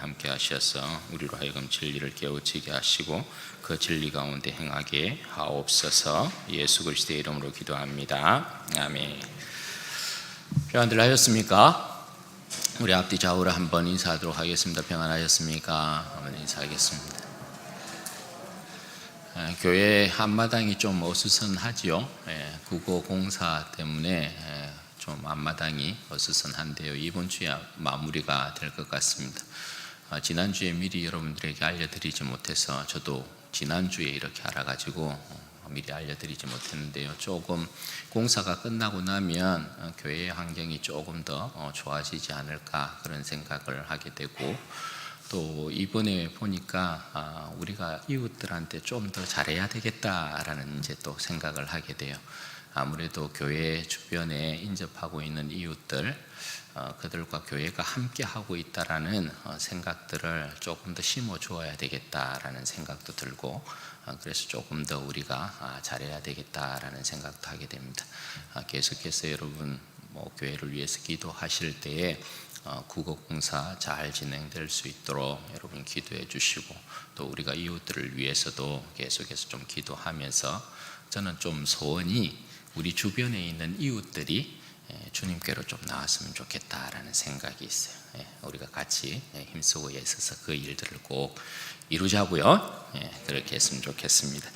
함께 하셔서 우리로 하여금 진리를 깨우치게 하시고 그 진리 가운데 행하게 하옵소서. 예수 그리스도의 이름으로 기도합니다. 아멘. 평안들 하셨습니까? 우리 앞뒤 좌우로 한번 인사하도록 하겠습니다. 평안하셨습니까? 한번 인사하겠습니다. 교회 앞마당이 좀 어수선하지요. 국어공사 때문에 좀 앞마당이 어수선한데요. 이번 주에 마무리가 될 것 같습니다. 지난주에 미리 여러분들에게 알려드리지 못해서 저도 지난주에 이렇게 알아가지고 미리 알려드리지 못했는데요. 조금 공사가 끝나고 나면 교회의 환경이 조금 더 좋아지지 않을까 그런 생각을 하게 되고, 또 이번에 보니까 우리가 이웃들한테 좀 더 잘해야 되겠다라는 이제 또 생각을 하게 돼요. 아무래도 교회 주변에 인접하고 있는 이웃들, 그들과 교회가 함께 하고 있다라는 생각들을 조금 더 심어 주어야 되겠다라는 생각도 들고, 그래서 조금 더 우리가 잘해야 되겠다라는 생각도 하게 됩니다. 계속해서 여러분 교회를 위해서 기도하실 때에 국어공사 잘 진행될 수 있도록 여러분 기도해 주시고, 또 우리가 이웃들을 위해서도 계속해서 좀 기도하면서, 저는 좀 소원이 우리 주변에 있는 이웃들이 주님께로 좀 나왔으면 좋겠다라는 생각이 있어요. 우리가 같이 힘쓰고 애써서 그 일들을 꼭 이루자고요. 그렇게 했으면 좋겠습니다.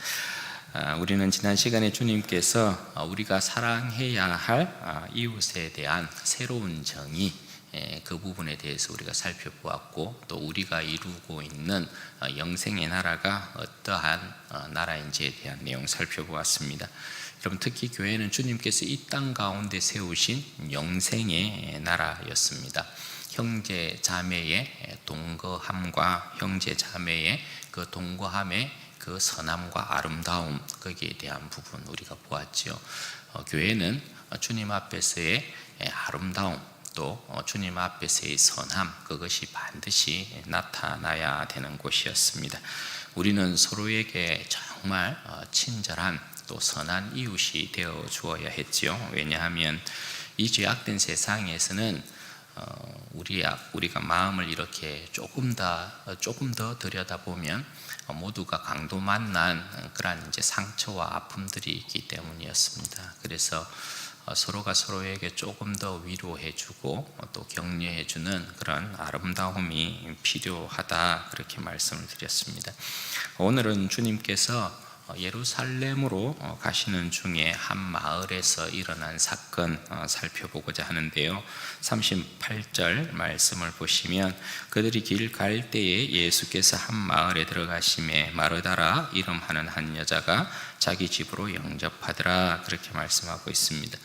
우리는 지난 시간에 주님께서 우리가 사랑해야 할 이웃에 대한 새로운 정의, 그 부분에 대해서 우리가 살펴보았고, 또 우리가 이루고 있는 영생의 나라가 어떠한 나라인지에 대한 내용 살펴보았습니다. 여러분, 특히 교회는 주님께서 이 땅 가운데 세우신 영생의 나라였습니다. 형제 자매의 동거함과 형제 자매의 그 동거함의 그 선함과 아름다움, 거기에 대한 부분 우리가 보았죠. 교회는 주님 앞에서의 아름다움, 또 주님 앞에서의 선함, 그것이 반드시 나타나야 되는 곳이었습니다. 우리는 서로에게 정말 친절한 또 선한 이웃이 되어 주어야 했지요. 왜냐하면 이 죄악된 세상에서는 우리가 마음을 이렇게 조금 더 들여다보면 모두가 강도 만난 그런 이제 상처와 아픔들이 있기 때문이었습니다. 그래서 서로가 서로에게 조금 더 위로해주고 또 격려해주는 그런 아름다움이 필요하다, 그렇게 말씀을 드렸습니다. 오늘은 주님께서 예루살렘으로 가시는 중에 한 마을에서 일어난 사건 살펴보고자 하는데요. 38절 말씀을 보시면, 그들이 길 갈 때에 예수께서 한 마을에 들어가심에 마르다라 이름하는 한 여자가 자기 집으로 영접하더라, 그렇게 말씀하고 있습니다.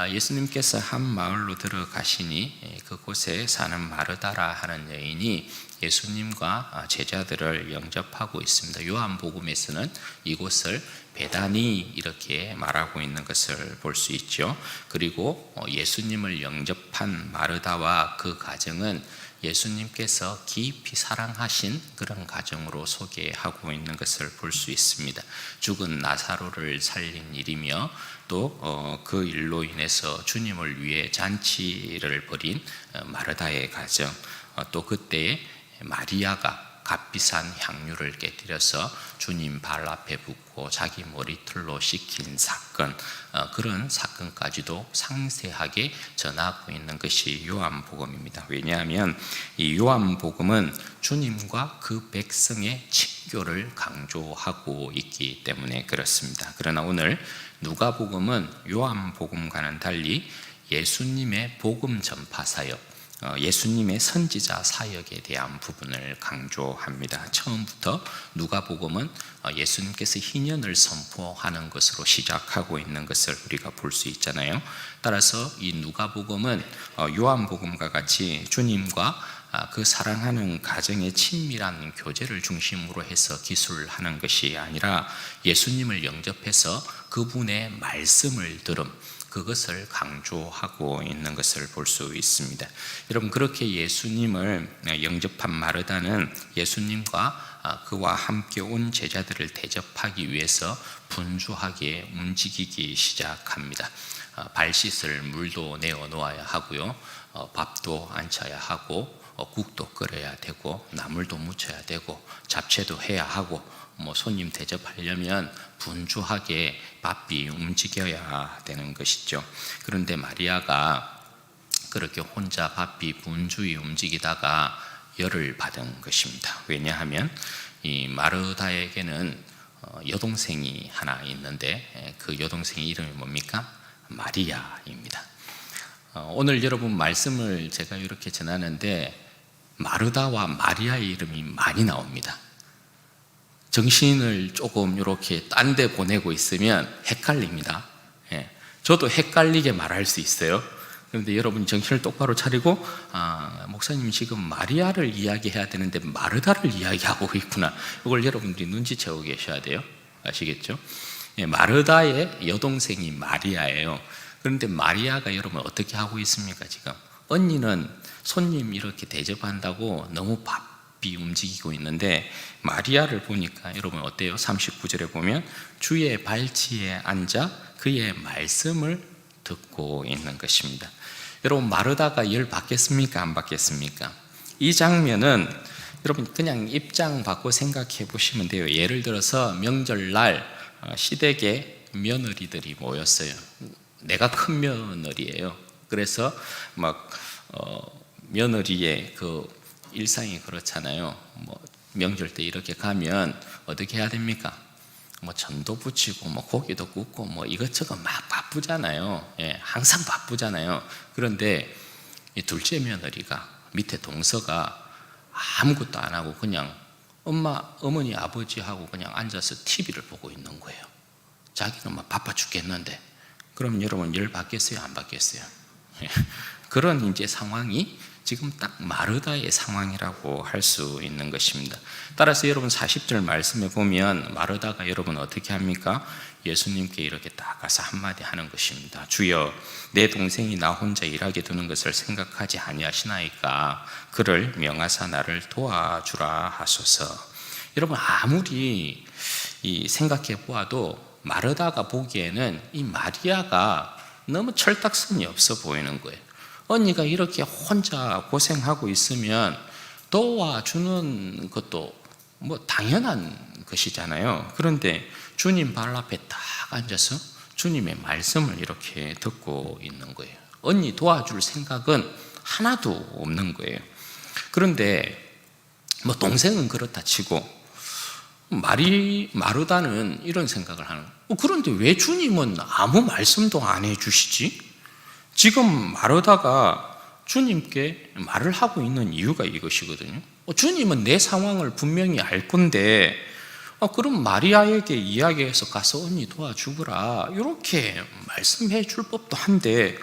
예수님께서 한 마을로 들어가시니 그곳에 사는 마르다라 하는 여인이 예수님과 제자들을 영접하고 있습니다. 요한복음에서는 이곳을 베다니 이렇게 말하고 있는 것을 볼 수 있죠. 그리고 예수님을 영접한 마르다와 그 가정은 예수님께서 깊이 사랑하신 그런 가정으로 소개하고 있는 것을 볼 수 있습니다. 죽은 나사로를 살린 일이며, 또 그 일로 인해서 주님을 위해 잔치를 벌인 마르다의 가정, 또 그때 마리아가 값비싼 향유를 깨뜨려서 주님 발 앞에 붓고 자기 머리털로 씻긴 사건, 그런 사건까지도 상세하게 전하고 있는 것이 요한복음입니다. 왜냐하면 이 요한복음은 주님과 그 백성의 친교를 강조하고 있기 때문에 그렇습니다. 그러나 오늘 누가복음은 요한복음과는 달리 예수님의 복음 전파 사역, 예수님의 선지자 사역에 대한 부분을 강조합니다. 처음부터 누가복음은 예수님께서 희년을 선포하는 것으로 시작하고 있는 것을 우리가 볼 수 있잖아요. 따라서 이 누가복음은 요한복음과 같이 주님과 그 사랑하는 가정의 친밀한 교제를 중심으로 해서 기술하는 것이 아니라 예수님을 영접해서 그분의 말씀을 들음, 그것을 강조하고 있는 것을 볼 수 있습니다. 여러분, 그렇게 예수님을 영접한 마르다는 예수님과 그와 함께 온 제자들을 대접하기 위해서 분주하게 움직이기 시작합니다. 발 씻을 물도 내어 놓아야 하고요, 밥도 안쳐야 하고, 국도 끓여야 되고 나물도 무쳐야 되고 잡채도 해야 하고 손님 대접하려면 분주하게 바삐 움직여야 되는 것이죠. 그런데 마리아가 그렇게 혼자 바삐 분주히 움직이다가 열을 받은 것입니다. 왜냐하면 이 마르다에게는 여동생이 하나 있는데 그 여동생의 이름이 뭡니까? 마리아입니다. 오늘 여러분 말씀을 제가 이렇게 전하는데 마르다와 마리아의 이름이 많이 나옵니다. 정신을 조금 이렇게 딴 데 보내고 있으면 헷갈립니다. 저도 헷갈리게 말할 수 있어요. 그런데 여러분 정신을 똑바로 차리고 목사님 지금 마리아를 이야기해야 되는데 마르다를 이야기하고 있구나. 이걸 여러분들이 눈치채고 계셔야 돼요. 아시겠죠? 마르다의 여동생이 마리아예요. 그런데 마리아가 여러분 어떻게 하고 있습니까? 지금 언니는 손님 이렇게 대접한다고 너무 바삐 움직이고 있는데 마리아를 보니까 여러분 어때요? 39절에 보면 주의 발치에 앉아 그의 말씀을 듣고 있는 것입니다. 여러분 마르다가 열 받겠습니까? 안 받겠습니까? 이 장면은 여러분 그냥 입장 바꿔 생각해 보시면 돼요. 예를 들어서 명절날 시댁에 며느리들이 모였어요. 내가 큰 며느리예요. 그래서 며느리의 그 일상이 그렇잖아요. 명절 때 이렇게 가면 어떻게 해야 됩니까? 전도 붙이고 고기도 굽고 이것저것 막 바쁘잖아요. 항상 바쁘잖아요. 그런데 이 둘째 며느리가 밑에 동서가 아무것도 안 하고 그냥 어머니 아버지하고 그냥 앉아서 TV를 보고 있는 거예요. 자기는 막 바빠 죽겠는데. 그럼 여러분 열 받겠어요? 안 받겠어요? 그런 이제 상황이 지금 딱 마르다의 상황이라고 할 수 있는 것입니다. 따라서 여러분 40절 말씀에 보면 마르다가 여러분 어떻게 합니까? 예수님께 이렇게 딱 가서 한마디 하는 것입니다. 주여, 내 동생이 나 혼자 일하게 두는 것을 생각하지 아니하시나이까 그를 명하사 나를 도와주라 하소서. 여러분 아무리 생각해 보아도 마르다가 보기에는 이 마리아가 너무 철딱선이 없어 보이는 거예요. 언니가 이렇게 혼자 고생하고 있으면 도와주는 것도 당연한 것이잖아요. 그런데 주님 발 앞에 딱 앉아서 주님의 말씀을 이렇게 듣고 있는 거예요. 언니 도와줄 생각은 하나도 없는 거예요. 그런데 동생은 그렇다 치고 마르다는 이런 생각을 하는 거예요. 그런데 왜 주님은 아무 말씀도 안 해주시지? 지금 마르다가 주님께 말을 하고 있는 이유가 이것이거든요. 주님은 내 상황을 분명히 알 건데 그럼 마리아에게 이야기해서 가서 언니 도와주거라 이렇게 말씀해 줄 법도 한데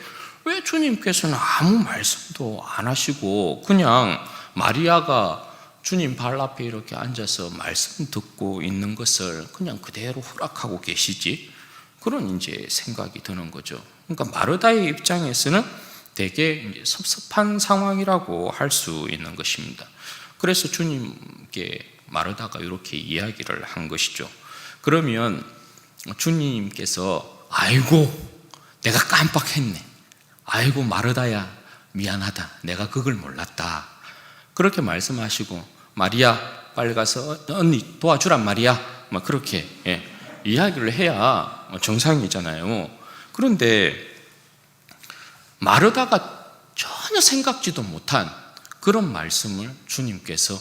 왜 주님께서는 아무 말씀도 안 하시고 그냥 마리아가 주님 발 앞에 이렇게 앉아서 말씀 듣고 있는 것을 그냥 그대로 허락하고 계시지? 그런 이제 생각이 드는 거죠. 그러니까 마르다의 입장에서는 되게 이제 섭섭한 상황이라고 할 수 있는 것입니다. 그래서 주님께 마르다가 이렇게 이야기를 한 것이죠. 그러면 주님께서 아이고 내가 깜빡했네. 아이고 마르다야 미안하다. 내가 그걸 몰랐다. 그렇게 말씀하시고 마리아 빨리 가서 언니 도와주란 말이야. 그렇게 이야기를 해야 정상이잖아요. 그런데 마르다가 전혀 생각지도 못한 그런 말씀을 주님께서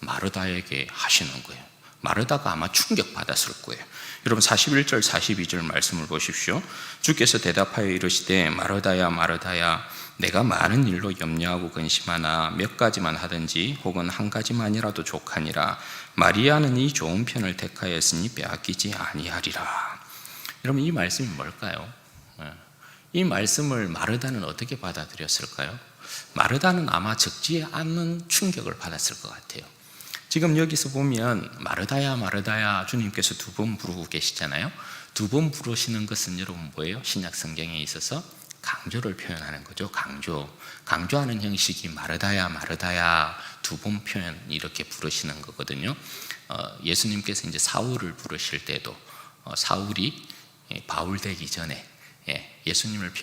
마르다에게 하시는 거예요. 마르다가 아마 충격받았을 거예요. 여러분 41절 42절 말씀을 보십시오. 주께서 대답하여 이르시되 마르다야 마르다야 내가 많은 일로 염려하고 근심하나 몇 가지만 하든지 혹은 한 가지만이라도 족하니라. 마리아는 이 좋은 편을 택하였으니 빼앗기지 아니하리라. 여러분 이 말씀이 뭘까요? 이 말씀을 마르다는 어떻게 받아들였을까요? 마르다는 아마 적지 않은 충격을 받았을 것 같아요. 지금 여기서 보면 마르다야 마르다야 주님께서 두 번 부르고 계시잖아요. 두 번 부르시는 것은 여러분 뭐예요? 신약 성경에 있어서 강조를 표현하는 거죠. 강조하는 형식이 마르다야 마르다야 두 번 표현 이렇게 부르시는 거거든요. 예수님께서 이제 사울을 부르실 때도 사울이 바울 되기 전에 예수님을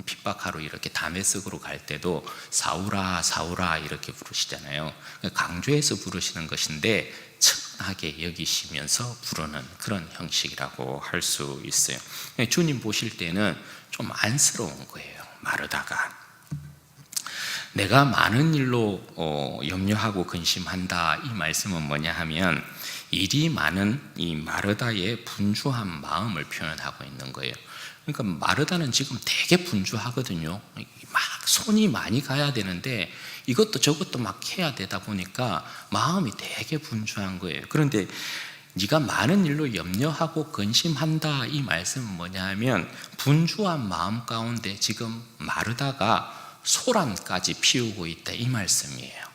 핍박하러 이렇게 다메섹으로 갈 때도 사울아 사울아 이렇게 부르시잖아요. 강조해서 부르시는 것인데 천하게 여기시면서 부르는 그런 형식이라고 할 수 있어요. 주님 보실 때는 좀 안쓰러운 거예요. 마르다가 내가 많은 일로 염려하고 근심한다. 이 말씀은 뭐냐 하면 일이 많은 이 마르다의 분주한 마음을 표현하고 있는 거예요. 그러니까 마르다는 지금 되게 분주하거든요. 막 손이 많이 가야 되는데 이것도 저것도 막 해야 되다 보니까 마음이 되게 분주한 거예요. 그런데 네가 많은 일로 염려하고 근심한다. 이 말씀은 뭐냐 하면 분주한 마음 가운데 지금 마르다가 소란까지 피우고 있다. 이 말씀이에요.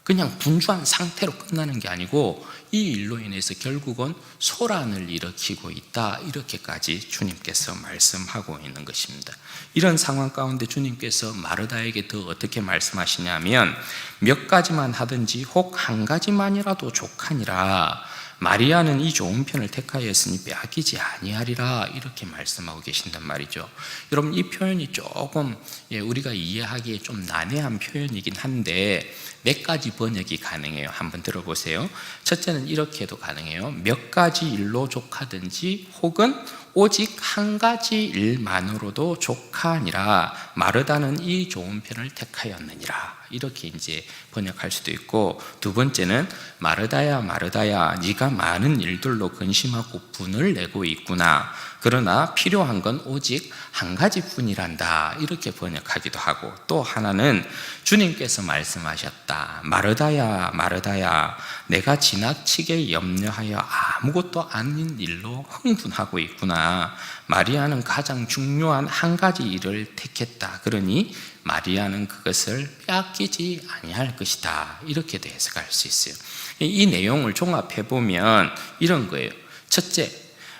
그냥 분주한 상태로 끝나는 게 아니고 이 일로 인해서 결국은 소란을 일으키고 있다. 이렇게까지 주님께서 말씀하고 있는 것입니다. 이런 상황 가운데 주님께서 마르다에게 더 어떻게 말씀하시냐면 몇 가지만 하든지 혹 한 가지만이라도 족하니라. 마리아는 이 좋은 편을 택하였으니 빼앗기지 아니하리라. 이렇게 말씀하고 계신단 말이죠. 여러분, 이 표현이 조금 우리가 이해하기에 좀 난해한 표현이긴 한데 몇 가지 번역이 가능해요. 한번 들어보세요. 첫째는 이렇게도 가능해요. 몇 가지 일로 족하든지 혹은 오직 한 가지 일만으로도 족하니라. 마르다는 이 좋은 편을 택하였느니라. 이렇게 이제 번역할 수도 있고, 두 번째는 마르다야 마르다야 네가 많은 일들로 근심하고 분을 내고 있구나. 그러나 필요한 건 오직 한 가지뿐이란다. 이렇게 번역하기도 하고, 또 하나는 주님께서 말씀하셨다. 마르다야 마르다야 내가 지나치게 염려하여 아무것도 아닌 일로 흥분하고 있구나. 마리아는 가장 중요한 한 가지 일을 택했다. 그러니 마리아는 그것을 빼앗기지 아니할 것이다. 이렇게도 해석할 수 있어요. 이 내용을 종합해 보면 이런 거예요. 첫째,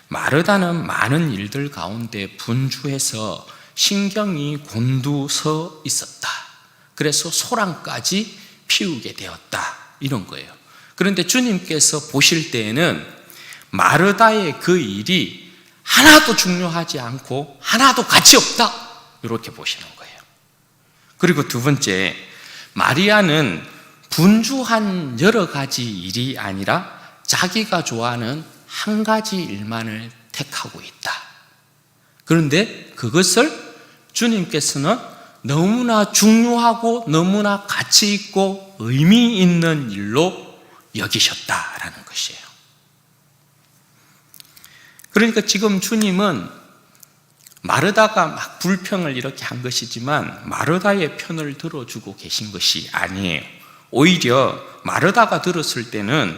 마르다는 많은 일들 가운데 분주해서 신경이 곤두서 있었다. 그래서 소란까지 피우게 되었다. 이런 거예요. 그런데 주님께서 보실 때에는 마르다의 그 일이 하나도 중요하지 않고 하나도 가치 없다. 이렇게 보시는 거예요. 그리고 두 번째, 마리아는 분주한 여러 가지 일이 아니라 자기가 좋아하는 한 가지 일만을 택하고 있다. 그런데 그것을 주님께서는 너무나 중요하고 너무나 가치 있고 의미 있는 일로 여기셨다라는 것이에요. 그러니까 지금 주님은 마르다가 막 불평을 이렇게 한 것이지만 마르다의 편을 들어주고 계신 것이 아니에요. 오히려 마르다가 들었을 때는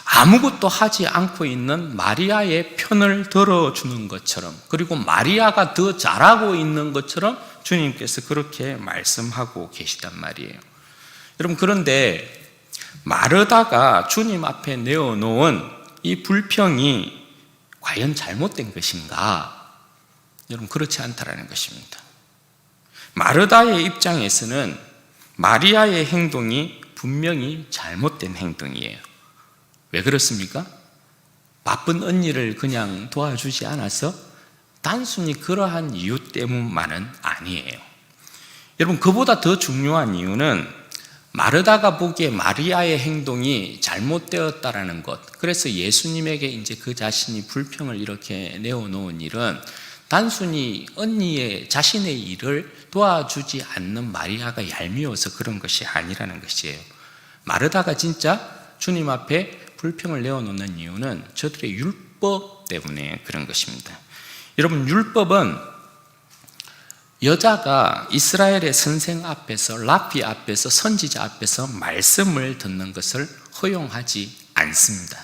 아무것도 하지 않고 있는 마리아의 편을 들어주는 것처럼, 그리고 마리아가 더 잘하고 있는 것처럼 주님께서 그렇게 말씀하고 계시단 말이에요. 여러분, 그런데 마르다가 주님 앞에 내어놓은 이 불평이 과연 잘못된 것인가? 여러분, 그렇지 않다라는 것입니다. 마르다의 입장에서는 마리아의 행동이 분명히 잘못된 행동이에요. 왜 그렇습니까? 바쁜 언니를 그냥 도와주지 않아서 단순히 그러한 이유 때문만은 아니에요. 여러분, 그보다 더 중요한 이유는 마르다가 보기에 마리아의 행동이 잘못되었다라는 것, 그래서 예수님에게 이제 그 자신이 불평을 이렇게 내어놓은 일은 단순히 언니의 자신의 일을 도와주지 않는 마리아가 얄미워서 그런 것이 아니라는 것이에요. 마르다가 진짜 주님 앞에 불평을 내어놓는 이유는 저들의 율법 때문에 그런 것입니다. 여러분, 율법은 여자가 이스라엘의 선생 앞에서, 랍비 앞에서, 선지자 앞에서 말씀을 듣는 것을 허용하지 않습니다.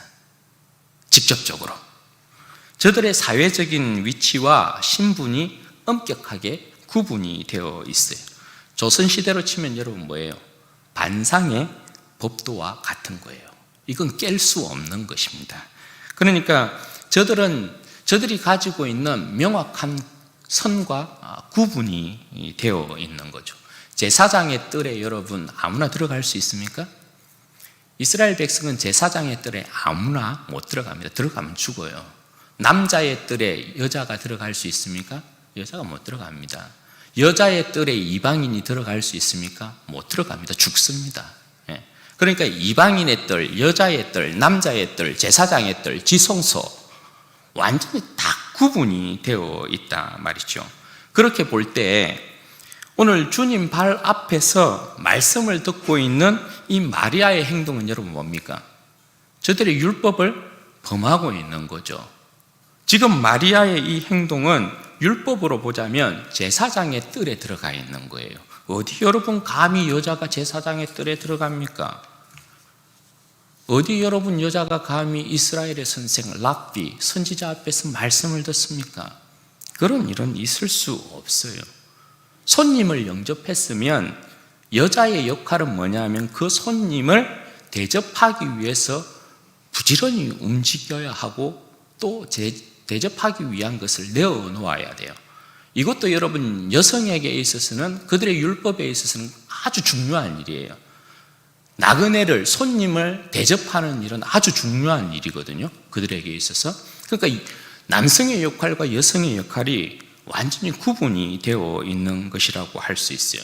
직접적으로. 저들의 사회적인 위치와 신분이 엄격하게 구분이 되어 있어요. 조선시대로 치면 여러분 뭐예요? 반상의 법도와 같은 거예요. 이건 깰 수 없는 것입니다. 그러니까 저들이 가지고 있는 명확한 선과 구분이 되어 있는 거죠. 제사장의 뜰에 여러분 아무나 들어갈 수 있습니까? 이스라엘 백성은 제사장의 뜰에 아무나 못 들어갑니다. 들어가면 죽어요. 남자의 뜰에 여자가 들어갈 수 있습니까? 여자가 못 들어갑니다. 여자의 뜰에 이방인이 들어갈 수 있습니까? 못 들어갑니다. 죽습니다. 그러니까 이방인의 뜰, 여자의 뜰, 남자의 뜰, 제사장의 뜰, 지성소 완전히 다 구분이 되어 있다 말이죠. 그렇게 볼 때 오늘 주님 발 앞에서 말씀을 듣고 있는 이 마리아의 행동은 여러분 뭡니까? 저들의 율법을 범하고 있는 거죠. 지금 마리아의 이 행동은 율법으로 보자면 제사장의 뜰에 들어가 있는 거예요. 어디 여러분 감히 여자가 제사장의 뜰에 들어갑니까? 어디 여러분 여자가 감히 이스라엘의 선생 랍비 선지자 앞에서 말씀을 듣습니까? 그런 일은 있을 수 없어요. 손님을 영접했으면 여자의 역할은 뭐냐면 그 손님을 대접하기 위해서 부지런히 움직여야 하고 또 대접하기 위한 것을 내어놓아야 돼요. 이것도 여러분 여성에게 있어서는 그들의 율법에 있어서는 아주 중요한 일이에요. 나그네를 손님을 대접하는 일은 아주 중요한 일이거든요. 그들에게 있어서. 그러니까 남성의 역할과 여성의 역할이 완전히 구분이 되어 있는 것이라고 할 수 있어요.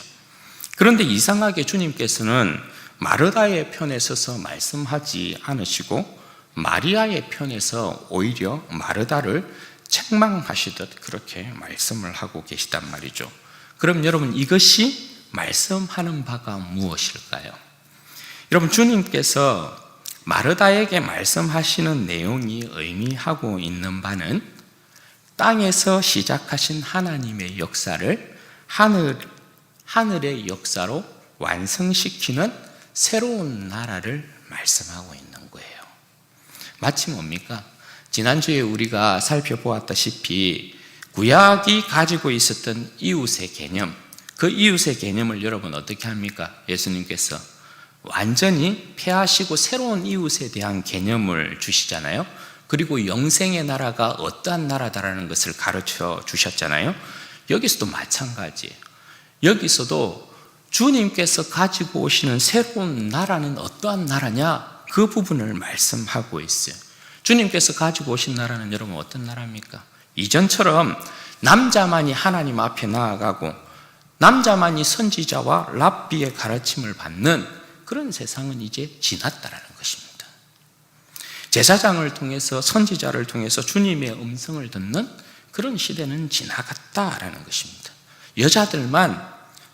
그런데 이상하게 주님께서는 마르다의 편에 서서 말씀하지 않으시고 마리아의 편에서 오히려 마르다를 책망하시듯 그렇게 말씀을 하고 계시단 말이죠. 그럼 여러분 이것이 말씀하는 바가 무엇일까요? 여러분 주님께서 마르다에게 말씀하시는 내용이 의미하고 있는 바는 땅에서 시작하신 하나님의 역사를 하늘의 역사로 완성시키는 새로운 나라를 말씀하고 있는 거예요. 마치 뭡니까? 지난주에 우리가 살펴보았다시피 구약이 가지고 있었던 이웃의 개념, 그 이웃의 개념을 여러분 어떻게 합니까? 예수님께서 완전히 폐하시고 새로운 이웃에 대한 개념을 주시잖아요. 그리고 영생의 나라가 어떠한 나라다라는 것을 가르쳐 주셨잖아요. 여기서도 마찬가지예요. 여기서도 주님께서 가지고 오시는 새로운 나라는 어떠한 나라냐? 그 부분을 말씀하고 있어요. 주님께서 가지고 오신 나라는 여러분 어떤 나라입니까? 이전처럼 남자만이 하나님 앞에 나아가고 남자만이 선지자와 랍비의 가르침을 받는 그런 세상은 이제 지났다라는 것입니다. 제사장을 통해서 선지자를 통해서 주님의 음성을 듣는 그런 시대는 지나갔다라는 것입니다. 여자들만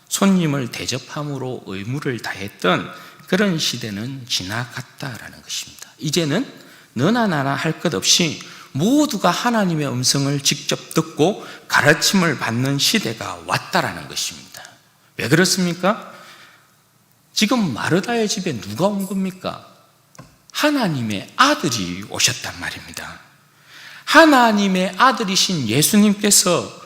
손님을 대접함으로 의무를 다했던 그런 시대는 지나갔다라는 것입니다. 이제는 너나 나나 할 것 없이 모두가 하나님의 음성을 직접 듣고 가르침을 받는 시대가 왔다라는 것입니다. 왜 그렇습니까? 지금 마르다의 집에 누가 온 겁니까? 하나님의 아들이 오셨단 말입니다. 하나님의 아들이신 예수님께서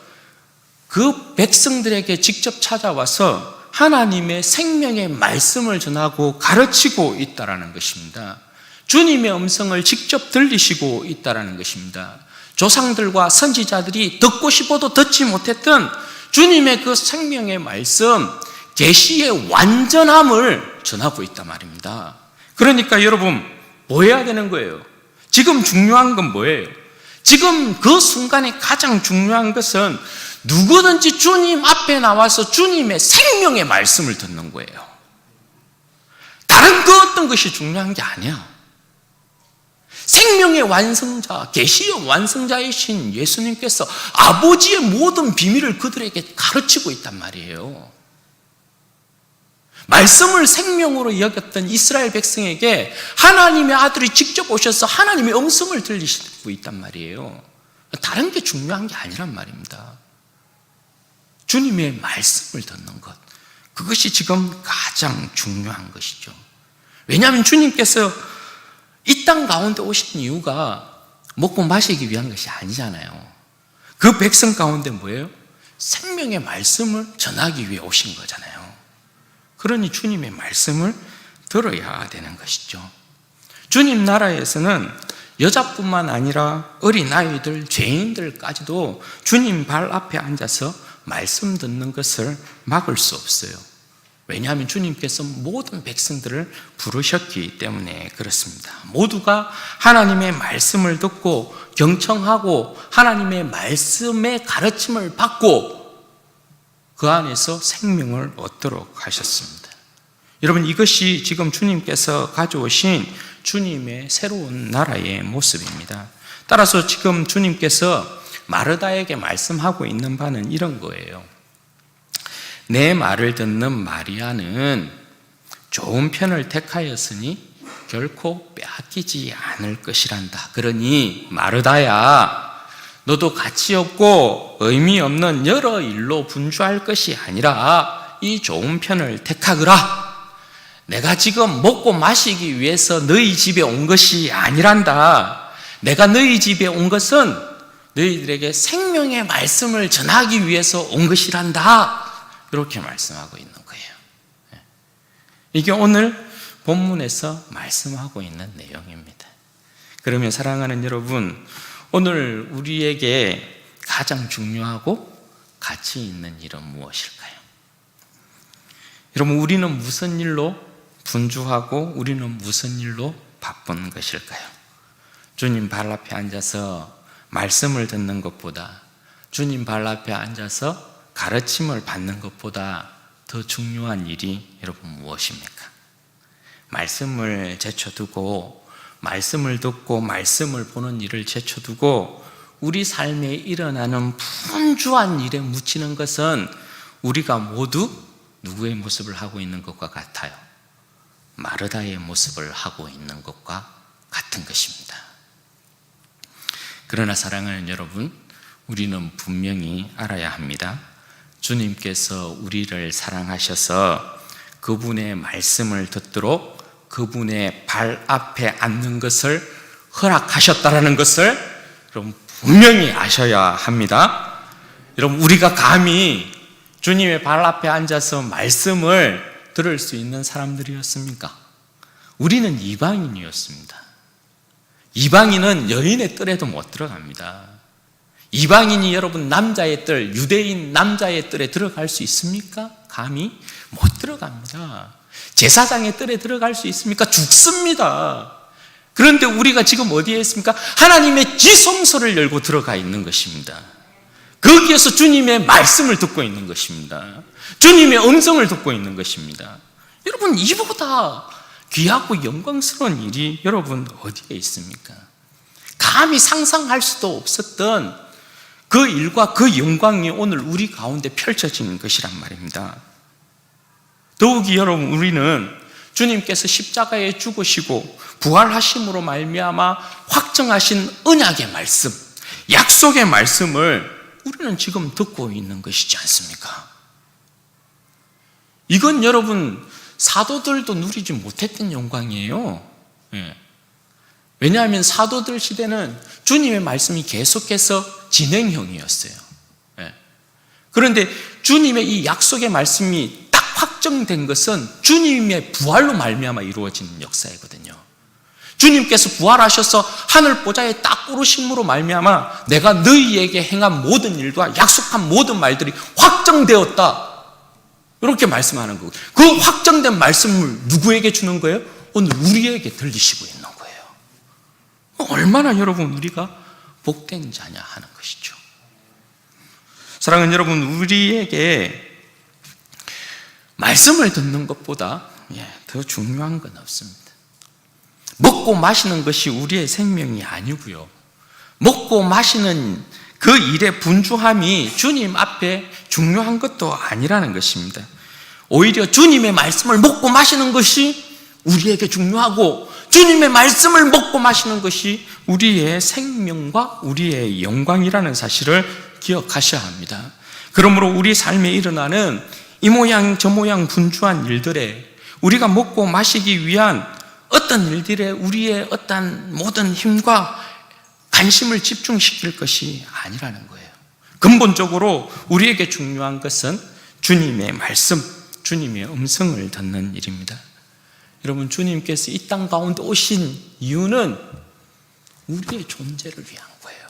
그 백성들에게 직접 찾아와서 하나님의 생명의 말씀을 전하고 가르치고 있다라는 것입니다. 주님의 음성을 직접 들리시고 있다라는 것입니다. 조상들과 선지자들이 듣고 싶어도 듣지 못했던 주님의 그 생명의 말씀, 계시의 완전함을 전하고 있단 말입니다. 그러니까 여러분 뭐 해야 되는 거예요? 지금 중요한 건 뭐예요? 지금 그 순간에 가장 중요한 것은 누구든지 주님 앞에 나와서 주님의 생명의 말씀을 듣는 거예요. 다른 그 어떤 것이 중요한 게 아니야. 생명의 완성자, 계시의 완성자이신 예수님께서 아버지의 모든 비밀을 그들에게 가르치고 있단 말이에요. 말씀을 생명으로 여겼던 이스라엘 백성에게 하나님의 아들이 직접 오셔서 하나님의 음성을 들리시고 있단 말이에요. 다른 게 중요한 게 아니란 말입니다. 주님의 말씀을 듣는 것, 그것이 지금 가장 중요한 것이죠. 왜냐하면 주님께서 이 땅 가운데 오신 이유가 먹고 마시기 위한 것이 아니잖아요. 그 백성 가운데 뭐예요? 생명의 말씀을 전하기 위해 오신 거잖아요. 그러니 주님의 말씀을 들어야 되는 것이죠. 주님 나라에서는 여자뿐만 아니라 어린아이들, 죄인들까지도 주님 발 앞에 앉아서 말씀 듣는 것을 막을 수 없어요. 왜냐하면 주님께서 모든 백성들을 부르셨기 때문에 그렇습니다. 모두가 하나님의 말씀을 듣고 경청하고 하나님의 말씀의 가르침을 받고 그 안에서 생명을 얻도록 하셨습니다. 여러분, 이것이 지금 주님께서 가져오신 주님의 새로운 나라의 모습입니다. 따라서 지금 주님께서 마르다에게 말씀하고 있는 바는 이런 거예요. 내 말을 듣는 마리아는 좋은 편을 택하였으니 결코 빼앗기지 않을 것이란다. 그러니 마르다야, 너도 가치 없고 의미 없는 여러 일로 분주할 것이 아니라 이 좋은 편을 택하거라. 내가 지금 먹고 마시기 위해서 너희 집에 온 것이 아니란다. 내가 너희 집에 온 것은 너희들에게 생명의 말씀을 전하기 위해서 온 것이란다. 이렇게 말씀하고 있는 거예요. 이게 오늘 본문에서 말씀하고 있는 내용입니다. 그러면 사랑하는 여러분, 오늘 우리에게 가장 중요하고 가치 있는 일은 무엇일까요? 여러분, 우리는 무슨 일로 분주하고 우리는 무슨 일로 바쁜 것일까요? 주님 발 앞에 앉아서 말씀을 듣는 것보다, 주님 발 앞에 앉아서 가르침을 받는 것보다 더 중요한 일이 여러분 무엇입니까? 말씀을 제쳐두고, 말씀을 듣고 말씀을 보는 일을 제쳐두고 우리 삶에 일어나는 분주한 일에 묻히는 것은 우리가 모두 누구의 모습을 하고 있는 것과 같아요? 마르다의 모습을 하고 있는 것과 같은 것입니다. 그러나 사랑하는 여러분, 우리는 분명히 알아야 합니다. 주님께서 우리를 사랑하셔서 그분의 말씀을 듣도록 그분의 발 앞에 앉는 것을 허락하셨다라는 것을 여러분 분명히 아셔야 합니다. 여러분, 우리가 감히 주님의 발 앞에 앉아서 말씀을 들을 수 있는 사람들이었습니까? 우리는 이방인이었습니다. 이방인은 여인의 뜰에도 못 들어갑니다. 이방인이 여러분 남자의 뜰, 유대인 남자의 뜰에 들어갈 수 있습니까? 감히 못 들어갑니다. 제사장의 뜰에 들어갈 수 있습니까? 죽습니다. 그런데 우리가 지금 어디에 있습니까? 하나님의 지성소를 열고 들어가 있는 것입니다. 거기에서 주님의 말씀을 듣고 있는 것입니다. 주님의 음성을 듣고 있는 것입니다. 여러분, 이보다 귀하고 영광스러운 일이 여러분 어디에 있습니까? 감히 상상할 수도 없었던 그 일과 그 영광이 오늘 우리 가운데 펼쳐지는 것이란 말입니다. 더욱이 여러분, 우리는 주님께서 십자가에 죽으시고 부활하심으로 말미암아 확정하신 언약의 말씀, 약속의 말씀을 우리는 지금 듣고 있는 것이지 않습니까? 이건 여러분 사도들도 누리지 못했던 영광이에요. 왜냐하면 사도들 시대는 주님의 말씀이 계속해서 진행형이었어요. 그런데 주님의 이 약속의 말씀이 딱 확정된 것은 주님의 부활로 말미암아 이루어지는 역사이거든요. 주님께서 부활하셔서 하늘 보좌에 딱 오르심으로 말미암아 내가 너희에게 행한 모든 일과 약속한 모든 말들이 확정되었다, 이렇게 말씀하는 거고, 그 확정된 말씀을 누구에게 주는 거예요? 오늘 우리에게 들리시고 있는 거예요. 얼마나 여러분 우리가 복된 자냐 하는 것이죠. 사랑하는 여러분, 우리에게 말씀을 듣는 것보다 더 중요한 건 없습니다. 먹고 마시는 것이 우리의 생명이 아니고요, 먹고 마시는 그 일의 분주함이 주님 앞에 중요한 것도 아니라는 것입니다. 오히려 주님의 말씀을 먹고 마시는 것이 우리에게 중요하고 주님의 말씀을 먹고 마시는 것이 우리의 생명과 우리의 영광이라는 사실을 기억하셔야 합니다. 그러므로 우리 삶에 일어나는 이 모양 저 모양 분주한 일들에 우리가 먹고 마시기 위한 어떤 일들에 우리의 어떤 모든 힘과 관심을 집중시킬 것이 아니라는 거예요. 근본적으로 우리에게 중요한 것은 주님의 말씀, 주님의 음성을 듣는 일입니다. 여러분, 주님께서 이 땅 가운데 오신 이유는 우리의 존재를 위한 거예요.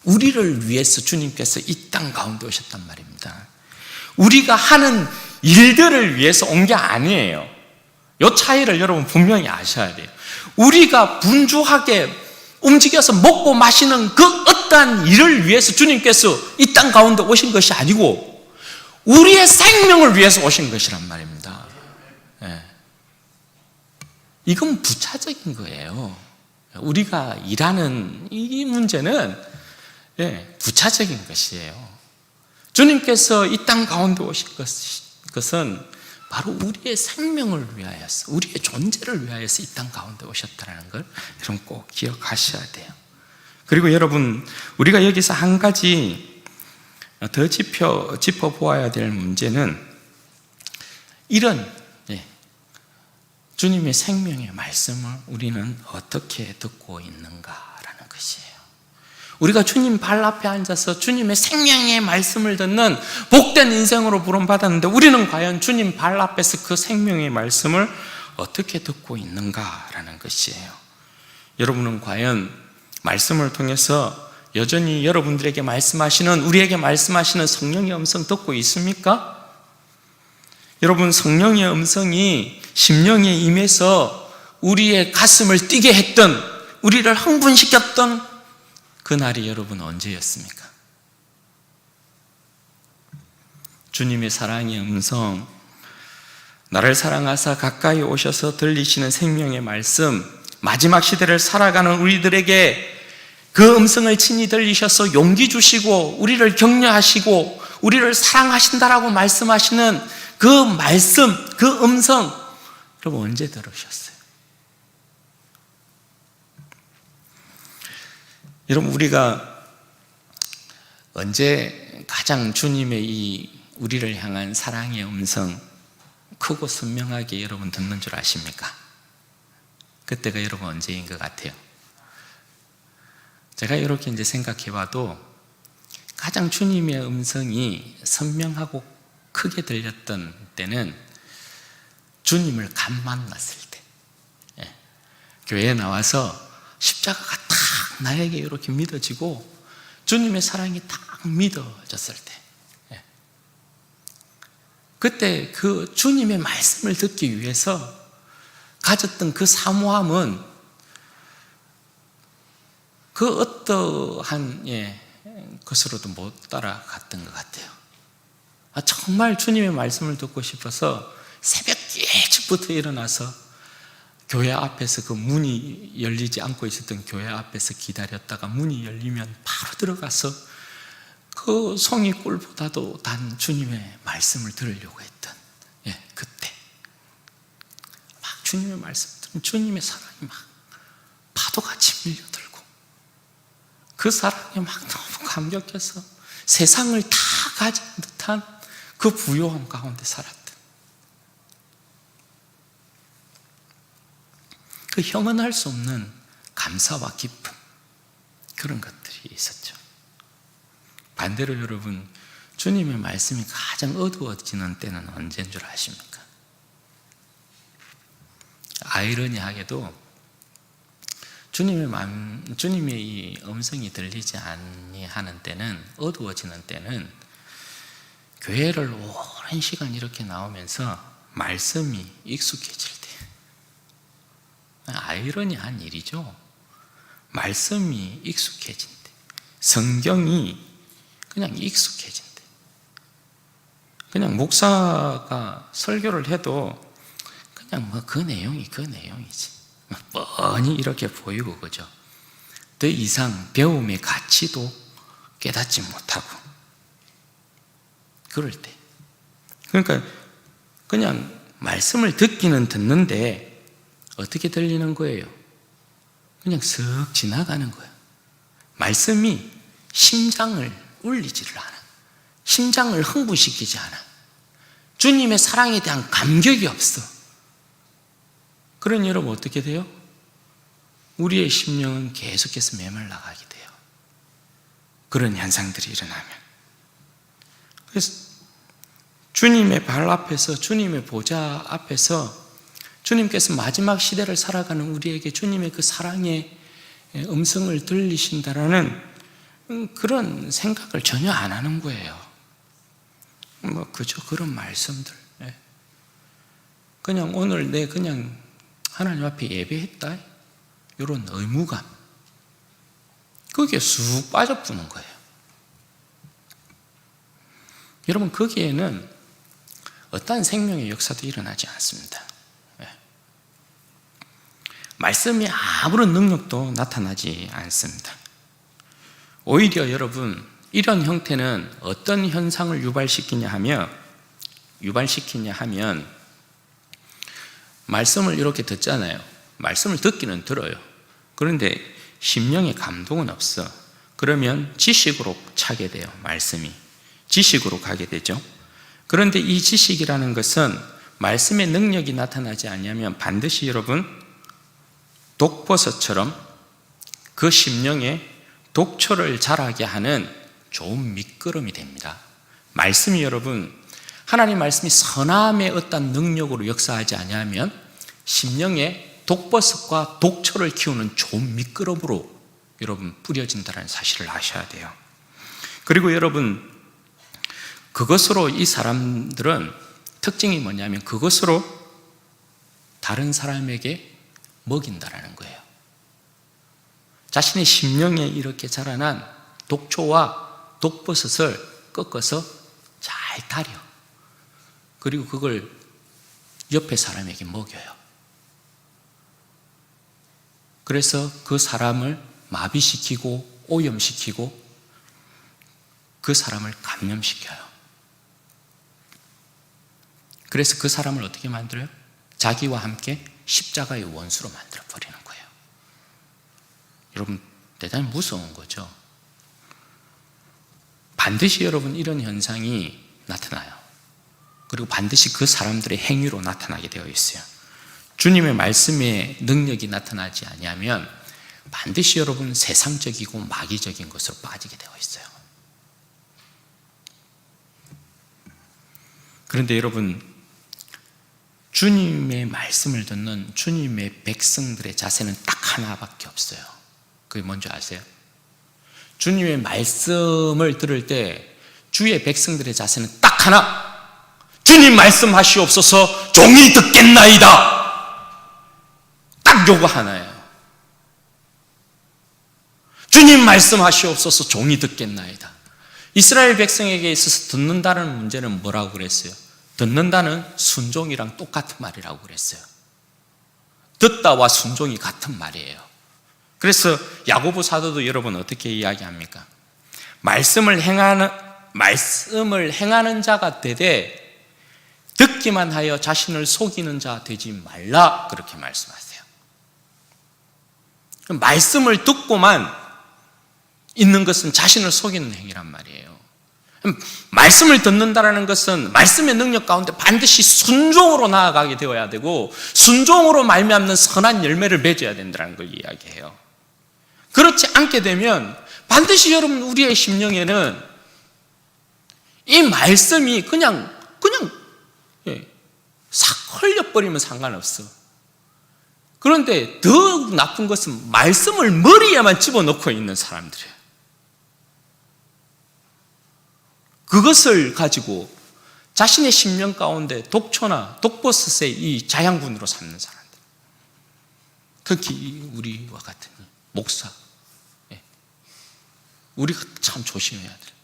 우리를 위해서 주님께서 이 땅 가운데 오셨단 말입니다. 우리가 하는 일들을 위해서 온 게 아니에요. 이 차이를 여러분 분명히 아셔야 돼요. 우리가 분주하게 움직여서 먹고 마시는 그 어떠한 일을 위해서 주님께서 이 땅 가운데 오신 것이 아니고 우리의 생명을 위해서 오신 것이란 말입니다. 예. 이건 부차적인 거예요. 우리가 일하는 이 문제는 부차적인 것이에요. 주님께서 이 땅 가운데 오신 것은 바로 우리의 생명을 위하여서, 우리의 존재를 위하여서 이 땅 가운데 오셨다는 걸 여러분 꼭 기억하셔야 돼요. 그리고 여러분, 우리가 여기서 한 가지 더 짚어보아야 될 문제는 이런 주님의 생명의 말씀을 우리는 어떻게 듣고 있는가라는 것이에요. 우리가 주님 발 앞에 앉아서 주님의 생명의 말씀을 듣는 복된 인생으로 부름받았는데 우리는 과연 주님 발 앞에서 그 생명의 말씀을 어떻게 듣고 있는가라는 것이에요. 여러분은 과연 말씀을 통해서 여전히 여러분들에게 말씀하시는, 우리에게 말씀하시는 성령의 음성 듣고 있습니까? 여러분, 성령의 음성이 심령에 임해서 우리의 가슴을 뛰게 했던, 우리를 흥분시켰던 그 날이 여러분 언제였습니까? 주님의 사랑의 음성, 나를 사랑하사 가까이 오셔서 들리시는 생명의 말씀, 마지막 시대를 살아가는 우리들에게 그 음성을 친히 들리셔서 용기 주시고 우리를 격려하시고 우리를 사랑하신다라고 말씀하시는 그 말씀, 그 음성, 여러분 언제 들으셨어요? 여러분, 우리가 언제 가장 주님의 이 우리를 향한 사랑의 음성 크고 선명하게 여러분 듣는 줄 아십니까? 그때가 여러분 언제인 것 같아요? 제가 이렇게 이제 생각해 봐도 가장 주님의 음성이 선명하고 크게 들렸던 때는 주님을 간 만났을 때, 교회에 나와서 십자가가 딱 나에게 이렇게 믿어지고 주님의 사랑이 딱 믿어졌을 때, 그때 그 주님의 말씀을 듣기 위해서 가졌던 그 사모함은 그 어떠한 것으로도 못 따라갔던 것 같아요. 정말 주님의 말씀을 듣고 싶어서 새벽 일찍부터 일어나서 교회 앞에서 그 문이 열리지 않고 있었던 교회 앞에서 기다렸다가 문이 열리면 바로 들어가서 그 송이꿀보다도 단 주님의 말씀을 들으려고 했던 그때 막 주님의 말씀 들으면 주님의 사랑이 막 파도같이 밀려들고 그 사랑에 막 너무 감격해서 세상을 다 가진 듯한 그 부요함 가운데 살았던 그 형언할 수 없는 감사와 기쁨, 그런 것들이 있었죠. 반대로 여러분, 주님의 말씀이 가장 어두워지는 때는 언제인 줄 아십니까? 아이러니하게도 주님의 이 음성이 들리지 아니하는 때는, 어두워지는 때는 교회를 오랜 시간 이렇게 나오면서 말씀이 익숙해질 때, 아이러니한 일이죠. 말씀이 익숙해진 때, 성경이 그냥 익숙해진 때, 그냥 목사가 설교를 해도 그냥 뭐 그 내용이 그 내용이지, 뻔히 이렇게 보이고, 그죠? 더 이상 배움의 가치도 깨닫지 못하고 그럴 때, 그러니까 그냥 말씀을 듣기는 듣는데 어떻게 들리는 거예요? 그냥 쓱 지나가는 거예요. 말씀이 심장을 울리지를 않아. 심장을 흥분시키지 않아. 주님의 사랑에 대한 감격이 없어. 그러니 여러분 어떻게 돼요? 우리의 심령은 계속해서 메말라가게 돼요. 그런 현상들이 일어나면. 그래서 주님의 발 앞에서, 주님의 보좌 앞에서 주님께서 마지막 시대를 살아가는 우리에게 주님의 그 사랑의 음성을 들리신다라는 그런 생각을 전혀 안 하는 거예요. 뭐 그저 그런 말씀들, 그냥 오늘 내 그냥 하나님 앞에 예배했다, 이런 의무감, 거기에 쑥 빠져부는 거예요. 여러분, 거기에는 어떠한 생명의 역사도 일어나지 않습니다. 말씀이 아무런 능력도 나타나지 않습니다. 오히려 여러분, 이런 형태는 어떤 현상을 유발시키냐 하면 말씀을 이렇게 듣잖아요. 말씀을 듣기는 들어요. 그런데 심령의 감동은 없어. 그러면 지식으로 차게 돼요. 말씀이 지식으로 가게 되죠. 그런데 이 지식이라는 것은 말씀의 능력이 나타나지 않으면 반드시 여러분, 독버섯처럼 그 심령에 독초를 자라게 하는 좋은 밑거름이 됩니다. 말씀이 여러분, 하나님 말씀이 선함의 어떤 능력으로 역사하지 않으면 심령에 독버섯과 독초를 키우는 좋은 밑거름으로 여러분 뿌려진다는 사실을 아셔야 돼요. 그리고 여러분, 그것으로 이 사람들은 특징이 뭐냐면 그것으로 다른 사람에게 먹인다라는 거예요. 자신의 심령에 이렇게 자라난 독초와 독버섯을 꺾어서 잘 다려. 그리고 그걸 옆에 사람에게 먹여요. 그래서 그 사람을 마비시키고 오염시키고 그 사람을 감염시켜요. 그래서 그 사람을 어떻게 만들어요? 자기와 함께 십자가의 원수로 만들어버리는 거예요. 여러분, 대단히 무서운 거죠. 반드시 여러분, 이런 현상이 나타나요. 그리고 반드시 그 사람들의 행위로 나타나게 되어 있어요. 주님의 말씀에 능력이 나타나지 아니하면 반드시 여러분, 세상적이고 마귀적인 것으로 빠지게 되어 있어요. 그런데 여러분, 주님의 말씀을 듣는 주님의 백성들의 자세는 딱 하나밖에 없어요. 그게 뭔지 아세요? 주님의 말씀을 들을 때 주의 백성들의 자세는 딱 하나, 주님 말씀하시옵소서, 종이 듣겠나이다. 딱 요거 하나예요. 주님 말씀하시옵소서, 종이 듣겠나이다. 이스라엘 백성에게 있어서 듣는다는 문제는 뭐라고 그랬어요? 듣는다는 순종이랑 똑같은 말이라고 그랬어요. 듣다와 순종이 같은 말이에요. 그래서 야고보 사도도 여러분 어떻게 이야기합니까? 말씀을 행하는 자가 되되 듣기만 하여 자신을 속이는 자 되지 말라, 그렇게 말씀하세요. 말씀을 듣고만 있는 것은 자신을 속이는 행위란 말이에요. 말씀을 듣는다는 것은 말씀의 능력 가운데 반드시 순종으로 나아가게 되어야 되고, 순종으로 말미암는 선한 열매를 맺어야 된다는 걸 이야기해요. 그렇지 않게 되면 반드시 여러분, 우리의 심령에는 이 말씀이 그냥 싹 흘려버리면 상관없어. 그런데 더 나쁜 것은 말씀을 머리에만 집어넣고 있는 사람들이에요. 그것을 가지고 자신의 심령 가운데 독초나 독버섯의 이 자양분으로 삼는 사람들, 특히 우리와 같은 목사, 우리가 참 조심해야 돼요.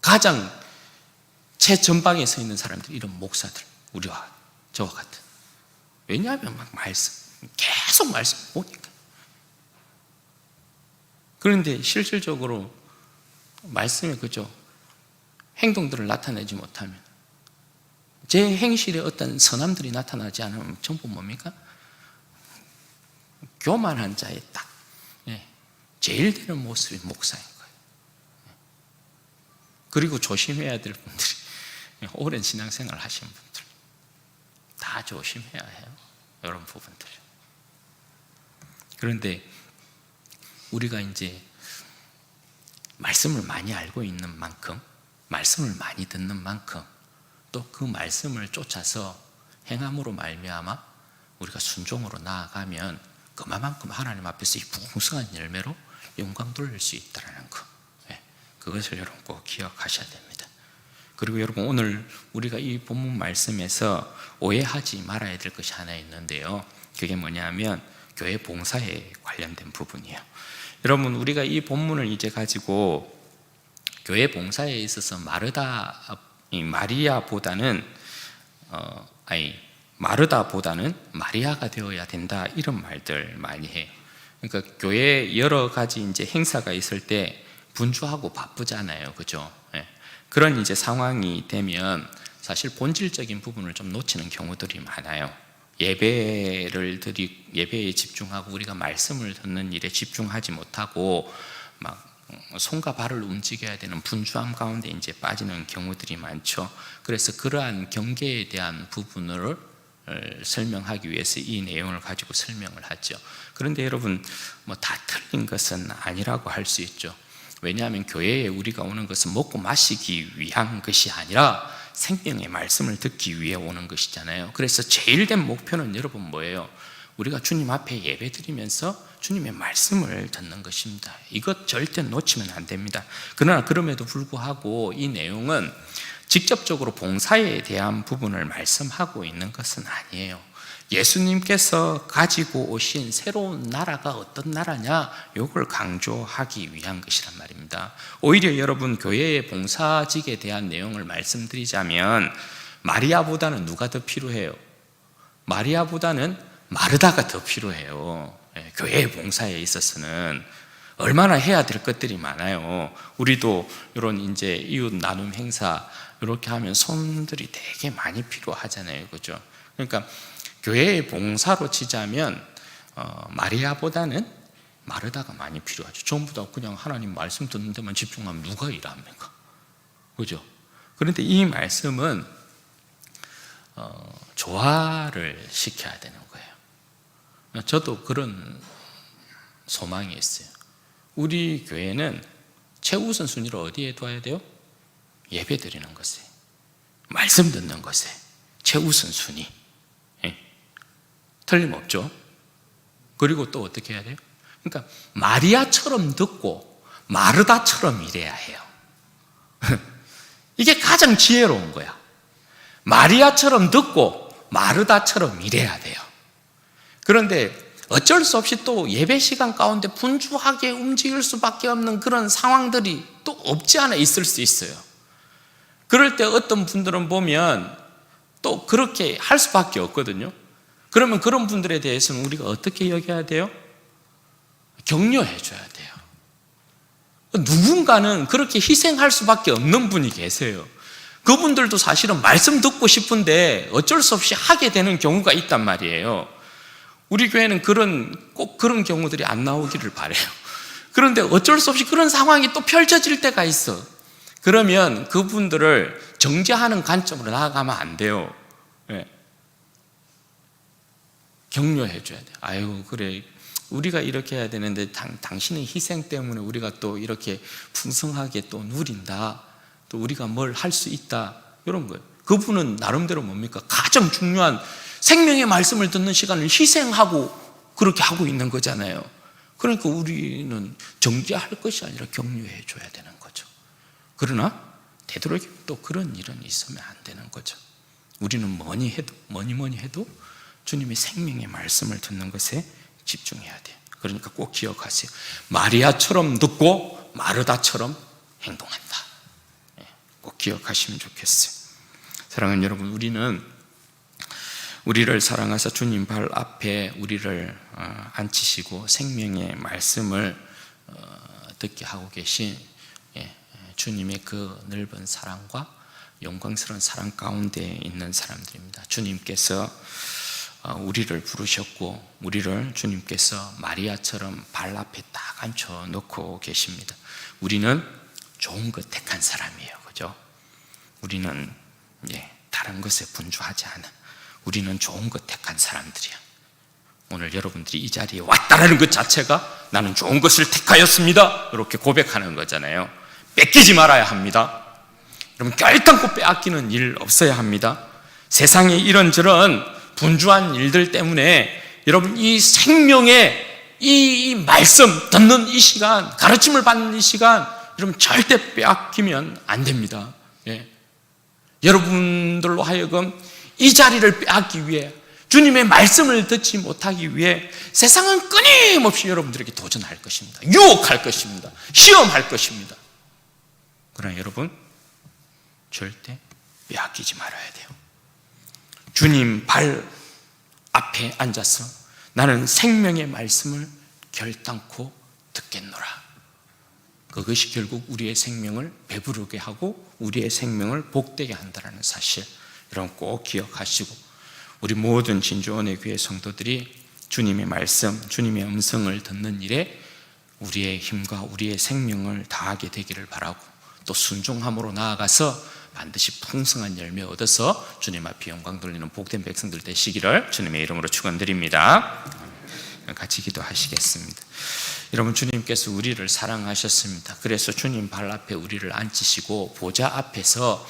가장 최전방에 서 있는 사람들, 이런 목사들, 우리와 저와 같은. 왜냐하면 막 계속 말씀 보니까. 그런데 실질적으로 말씀에 그죠, 행동들을 나타내지 못하면, 제 행실에 어떤 선함들이 나타나지 않으면 전부 뭡니까? 교만한 자의 딱 제일 되는 모습이 목사인 거예요. 그리고 조심해야 될 분들이, 오랜 신앙생활 하신 분들 다 조심해야 해요, 이런 부분들. 그런데 우리가 이제 말씀을 많이 알고 있는 만큼, 말씀을 많이 듣는 만큼, 또 그 말씀을 쫓아서 행함으로 말미암아 우리가 순종으로 나아가면 그만큼 하나님 앞에서 이 풍성한 열매로 영광 돌릴 수 있다는 것, 그것을 여러분 꼭 기억하셔야 됩니다. 그리고 여러분, 오늘 우리가 이 본문 말씀에서 오해하지 말아야 될 것이 하나 있는데요, 그게 뭐냐면 교회 봉사에 관련된 부분이에요. 여러분, 우리가 이 본문을 이제 가지고 교회 봉사에 있어서 마르다보다는 마리아가 되어야 된다, 이런 말들 많이 해요. 그러니까 교회에 여러 가지 이제 행사가 있을 때 분주하고 바쁘잖아요, 그죠? 예. 그런 이제 상황이 되면 사실 본질적인 부분을 좀 놓치는 경우들이 많아요. 예배에 집중하고 우리가 말씀을 듣는 일에 집중하지 못하고 막 손과 발을 움직여야 되는 분주함 가운데 이제 빠지는 경우들이 많죠. 그래서 그러한 경계에 대한 부분을 설명하기 위해서 이 내용을 가지고 설명을 하죠. 그런데 여러분, 뭐 다 틀린 것은 아니라고 할 수 있죠. 왜냐하면 교회에 우리가 오는 것은 먹고 마시기 위한 것이 아니라 생명의 말씀을 듣기 위해 오는 것이잖아요. 그래서 제일 된 목표는 여러분 뭐예요? 우리가 주님 앞에 예배드리면서 주님의 말씀을 듣는 것입니다. 이것 절대 놓치면 안 됩니다. 그러나 그럼에도 불구하고 이 내용은 직접적으로 봉사에 대한 부분을 말씀하고 있는 것은 아니에요. 예수님께서 가지고 오신 새로운 나라가 어떤 나라냐, 이걸 강조하기 위한 것이란 말입니다. 오히려 여러분, 교회의 봉사직에 대한 내용을 말씀드리자면 마리아보다는 누가 더 필요해요? 마리아보다는 마르다가 더 필요해요. 교회의 봉사에 있어서는 얼마나 해야 될 것들이 많아요. 우리도 이런 이제 이웃 나눔 행사 이렇게 하면 손들이 되게 많이 필요하잖아요, 그죠? 그러니까 교회의 봉사로 치자면 마리아보다는 마르다가 많이 필요하죠. 전부 다 그냥 하나님 말씀 듣는 데만 집중하면 누가 일합니까? 그죠? 그런데 이 말씀은 조화를 시켜야 되는 거예요. 저도 그런 소망이 있어요. 우리 교회는 최우선 순위를 어디에 둬야 돼요? 예배 드리는 것에, 말씀 듣는 것에 최우선 순위. 틀림없죠. 그리고 또 어떻게 해야 돼요? 그러니까 마리아처럼 듣고 마르다처럼 일해야 해요. 이게 가장 지혜로운 거야. 마리아처럼 듣고 마르다처럼 일해야 돼요. 그런데 어쩔 수 없이 또 예배 시간 가운데 분주하게 움직일 수밖에 없는 그런 상황들이 또 없지 않아 있을 수 있어요. 그럴 때 어떤 분들은 보면 또 그렇게 할 수밖에 없거든요. 그러면 그런 분들에 대해서는 우리가 어떻게 여겨야 돼요? 격려해 줘야 돼요. 누군가는 그렇게 희생할 수밖에 없는 분이 계세요. 그분들도 사실은 말씀 듣고 싶은데 어쩔 수 없이 하게 되는 경우가 있단 말이에요. 우리 교회는 꼭 그런 경우들이 안 나오기를 바라요. 그런데 어쩔 수 없이 그런 상황이 또 펼쳐질 때가 있어. 그러면 그분들을 정죄하는 관점으로 나아가면 안 돼요. 네. 격려해 줘야 돼요. 아유, 그래, 우리가 이렇게 해야 되는데 당신의 희생 때문에 우리가 또 이렇게 풍성하게 또 누린다, 또 우리가 뭘 할 수 있다, 이런 거예요. 그분은 나름대로 뭡니까? 가장 중요한 생명의 말씀을 듣는 시간을 희생하고 그렇게 하고 있는 거잖아요. 그러니까 우리는 정죄할 것이 아니라 격려해 줘야 되는 거죠. 그러나 되도록이면 또 그런 일은 있으면 안 되는 거죠. 우리는 뭐니 해도 주님의 생명의 말씀을 듣는 것에 집중해야 돼요. 그러니까 꼭 기억하세요. 마리아처럼 듣고 마르다처럼 행동한다. 꼭 기억하시면 좋겠어요. 사랑하는 여러분, 우리를 사랑하사 주님 발 앞에 우리를 앉히시고 생명의 말씀을 듣게 하고 계신 주님의 그 넓은 사랑과 영광스러운 사랑 가운데 있는 사람들입니다. 주님께서 우리를 부르셨고 우리를 주님께서 마리아처럼 발 앞에 딱 앉혀 놓고 계십니다. 우리는 좋은 것 택한 사람이에요, 그죠? 우리는 다른 것에 분주하지 않아. 우리는 좋은 것 택한 사람들이야. 오늘 여러분들이 이 자리에 왔다라는 것 자체가 나는 좋은 것을 택하였습니다, 이렇게 고백하는 거잖아요. 뺏기지 말아야 합니다. 여러분, 결단코 빼앗기는 일 없어야 합니다. 세상에 이런저런 분주한 일들 때문에 여러분, 이 생명의 이 말씀 듣는 이 시간, 가르침을 받는 이 시간, 여러분 절대 빼앗기면 안 됩니다. 여러분들로 하여금 이 자리를 빼앗기 위해, 주님의 말씀을 듣지 못하기 위해 세상은 끊임없이 여러분들에게 도전할 것입니다. 유혹할 것입니다. 시험할 것입니다. 그러나 여러분, 절대 빼앗기지 말아야 돼요. 주님 발 앞에 앉아서 나는 생명의 말씀을 결단코 듣겠노라. 그것이 결국 우리의 생명을 배부르게 하고 우리의 생명을 복되게 한다는 사실, 여러분 꼭 기억하시고, 우리 모든 진주원의 교회 성도들이 주님의 말씀, 주님의 음성을 듣는 일에 우리의 힘과 우리의 생명을 다하게 되기를 바라고, 또 순종함으로 나아가서 반드시 풍성한 열매 얻어서 주님 앞에 영광 돌리는 복된 백성들 되시기를 주님의 이름으로 축원드립니다. 같이 기도하시겠습니다. 여러분, 주님께서 우리를 사랑하셨습니다. 그래서 주님 발 앞에 우리를 앉히시고 보좌 앞에서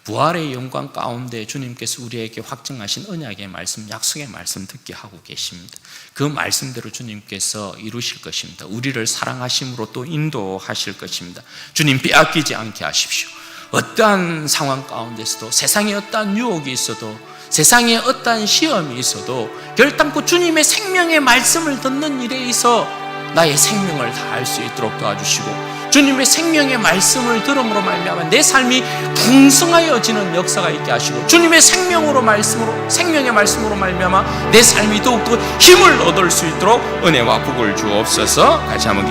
부활의 영광 가운데 주님께서 우리에게 확증하신 언약의 말씀, 약속의 말씀 듣게 하고 계십니다. 그 말씀대로 주님께서 이루실 것입니다. 우리를 사랑하심으로 또 인도하실 것입니다. 주님 빼앗기지 않게 하십시오. 어떠한 상황 가운데서도, 세상에 어떠한 유혹이 있어도, 세상에 어떠한 시험이 있어도 결단코 주님의 생명의 말씀을 듣는 일에 있어 나의 생명을 다할 수 있도록 도와주시고, 주님의 생명의 말씀을 들음으로 말미암아 내 삶이 풍성하여지는 역사가 있게 하시고, 주님의 생명의 말씀으로 말미암아 내 삶이 더욱더 힘을 얻을 수 있도록 은혜와 복을 주옵소서. 같이 한번